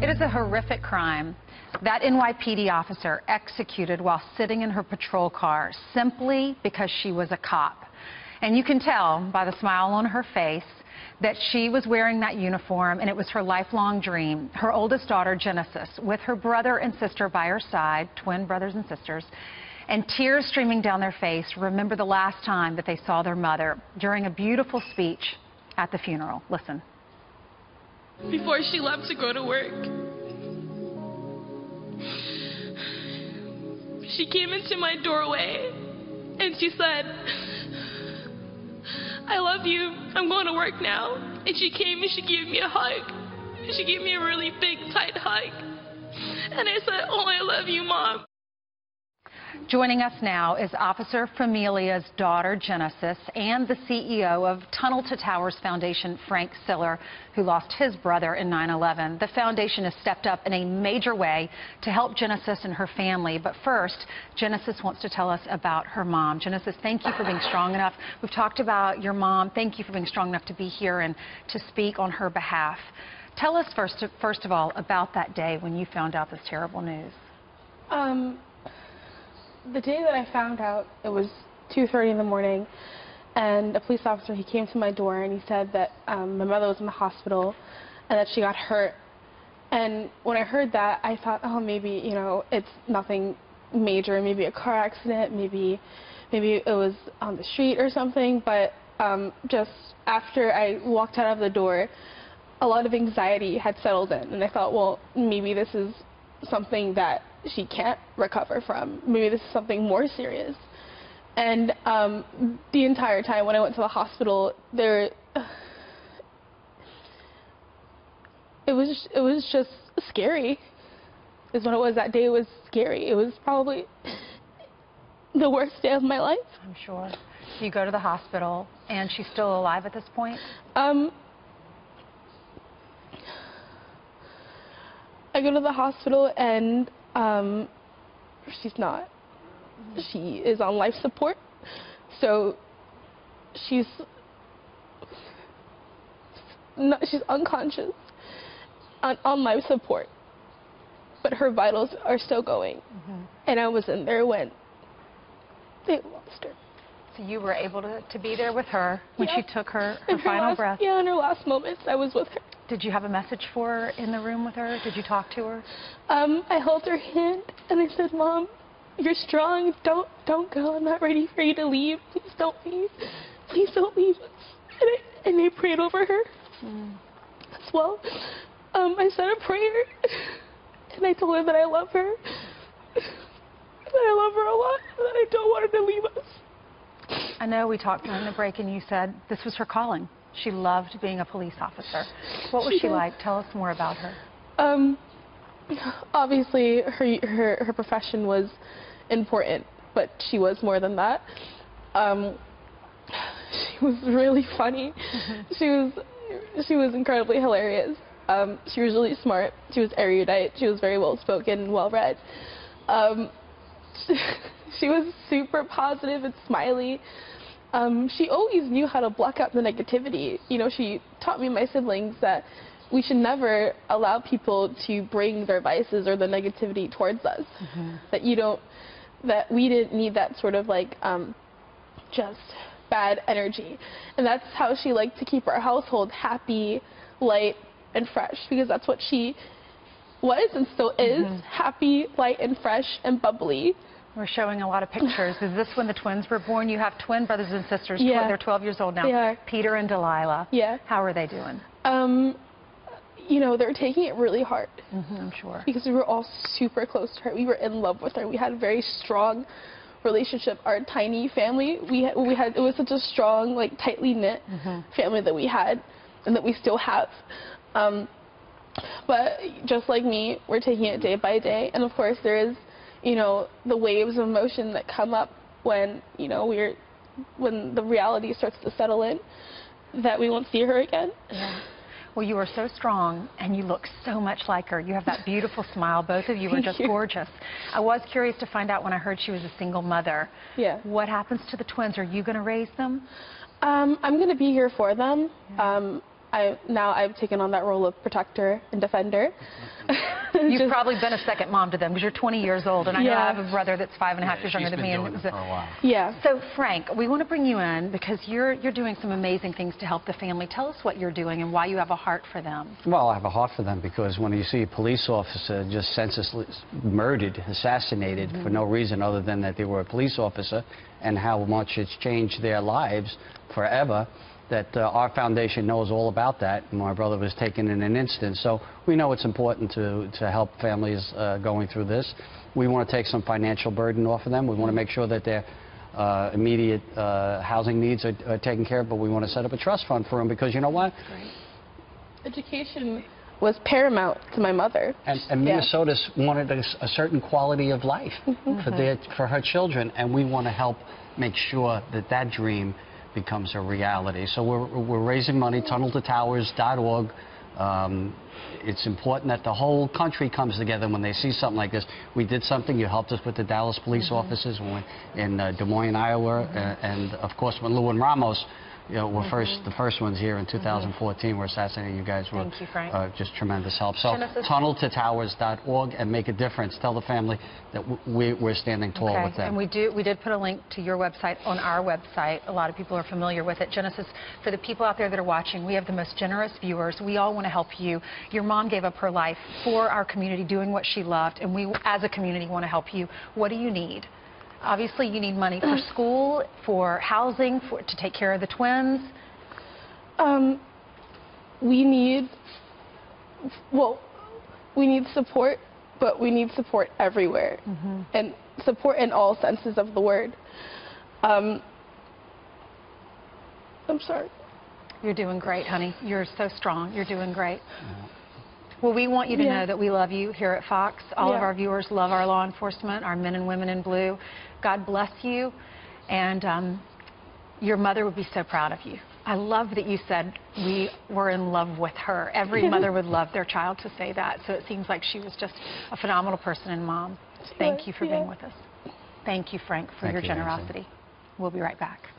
It is a horrific crime that NYPD officer executed while sitting in her patrol car simply because she was a cop. And you can tell by the smile on her face that she was wearing that uniform, and it was her lifelong dream. Her oldest daughter, Genesis, with her brother and sister by her side, twin brothers and sisters, and tears streaming down their face, remember the last time that they saw their mother during a beautiful speech at the funeral. Listen. Before she left to go to work, she came into my doorway and she said, "I love you, I'm going to work now." And she came and she gave me a hug. She gave me a really big, tight hug. And I said, "Oh, I love you, Mom." Joining us now is Officer Familia's daughter, Genesis, and the CEO of Tunnel to Towers Foundation, Frank Siller, who lost his brother in 9/11. The foundation has stepped up in a major way to help Genesis and her family. But first, Genesis wants to tell us about her mom. Genesis, thank you for being strong enough. We've talked about your mom. Thank you for being strong enough to be here and to speak on her behalf. Tell us first of all about that day when you found out this terrible news. The day that I found out, it was 2:30 in the morning, and a police officer, he came to my door and he said that my mother was in the hospital and that she got hurt. And when I heard that, I thought, oh, maybe, you know, it's nothing major, maybe a car accident, maybe it was on the street or something. But just after I walked out of the door, a lot of anxiety had settled in, and I thought, well, maybe this is something that she can't recover from. Maybe this is something more serious. And the entire time when I went to the hospital, it was just scary. Is what it was that day. It was scary. It was probably the worst day of my life. I'm sure. You go to the hospital, and she's still alive at this point? I go to the hospital and she's not. She is on life support, so she's unconscious on life support, but her vitals are still going. And I was in there when they lost her. So you were able to be there with her when she took her final breath? Yeah, in her last moments, I was with her. Did you have a message for her in the room with her? Did you talk to her? I held her hand and I said, "Mom, you're strong. Don't go. I'm not ready for you to leave. Please don't leave. Please don't leave us." And I prayed over her as well. I said a prayer and I told her that I love her. That I love her a lot. That I don't want her to leave us. I know we talked during the break and you said this was her calling. She loved being a police officer. What was she like? Tell us more about her. Obviously, her profession was important, but she was more than that. She was really funny. She was incredibly hilarious. She was really smart. She was erudite. She was very well spoken and well read. She was super positive and smiley. She always knew how to block out the negativity. You know, she taught me and my siblings that we should never allow people to bring their vices or the negativity towards us. That we didn't need that sort of like just bad energy. And that's how she liked to keep our household happy, light, and fresh, because that's what she was and still is, happy, light, and fresh, and bubbly. We're showing a lot of pictures. Is this when the twins were born? You have twin brothers and sisters. Yeah. They're 12 years old now. They are. Peter and Delilah. Yeah. How are they doing? You know, they're taking it really hard. I'm sure. Because we were all super close to her. We were in love with her. We had a very strong relationship. Our tiny family, it was such a strong, like, tightly knit family that we had and that we still have. But just like me, we're taking it day by day. And of course, there is, you know, the waves of emotion that come up when, you know, when the reality starts to settle in, that we won't see her again. Yeah. Well, you are so strong, and you look so much like her. You have that beautiful smile. Both of you are just gorgeous. I was curious to find out when I heard she was a single mother. Yeah. What happens to the twins? Are you going to raise them? I'm going to be here for them. Yeah. now I've taken on that role of protector and defender. You've probably been a second mom to them because you're 20 years old, and I know I have a brother that's 5.5 years younger than me. She's been doing it for a while. Yeah. So, Frank, we want to bring you in because you're doing some amazing things to help the family. Tell us what you're doing and why you have a heart for them. Well, I have a heart for them because when you see a police officer just senselessly murdered, assassinated for no reason other than that they were a police officer, and how much it's changed their lives forever, that our foundation knows all about that. My brother was taken in an instant, so we know it's important to help families going through this. We want to take some financial burden off of them. We want to make sure that their immediate housing needs are taken care of, but we want to set up a trust fund for them because you know what? Education was paramount to my mother. And Minnesota wanted a certain quality of life for her children, and we want to help make sure that that dream becomes a reality. So we're raising money, tunneltotowers.org. It's important that the whole country comes together when they see something like this. We did something. You helped us with the Dallas police officers in Des Moines, Iowa, and of course when Lou and Ramos were the first ones here in 2014 were assassinated. You guys were just tremendous help. So tunneltotowers.org and make a difference. Tell the family that we're standing tall with them. And we did put a link to your website on our website. A lot of people are familiar with it. Genesis, for the people out there that are watching, we have the most generous viewers. We all want to help you. Your mom gave up her life for our community, doing what she loved, and we as a community want to help you. What do you need? Obviously, you need money for school, for housing, to take care of the twins. We need support, but we need support everywhere, and support in all senses of the word. I'm sorry. You're doing great, honey. You're so strong. You're doing great. Well, we want you to know that we love you here at Fox. All of our viewers love our law enforcement, our men and women in blue. God bless you, and your mother would be so proud of you. I love that you said we were in love with her. Every mother would love their child to say that, so it seems like she was just a phenomenal person and mom. Thank you for being with us. Thank you, Frank, for your generosity. We'll be right back.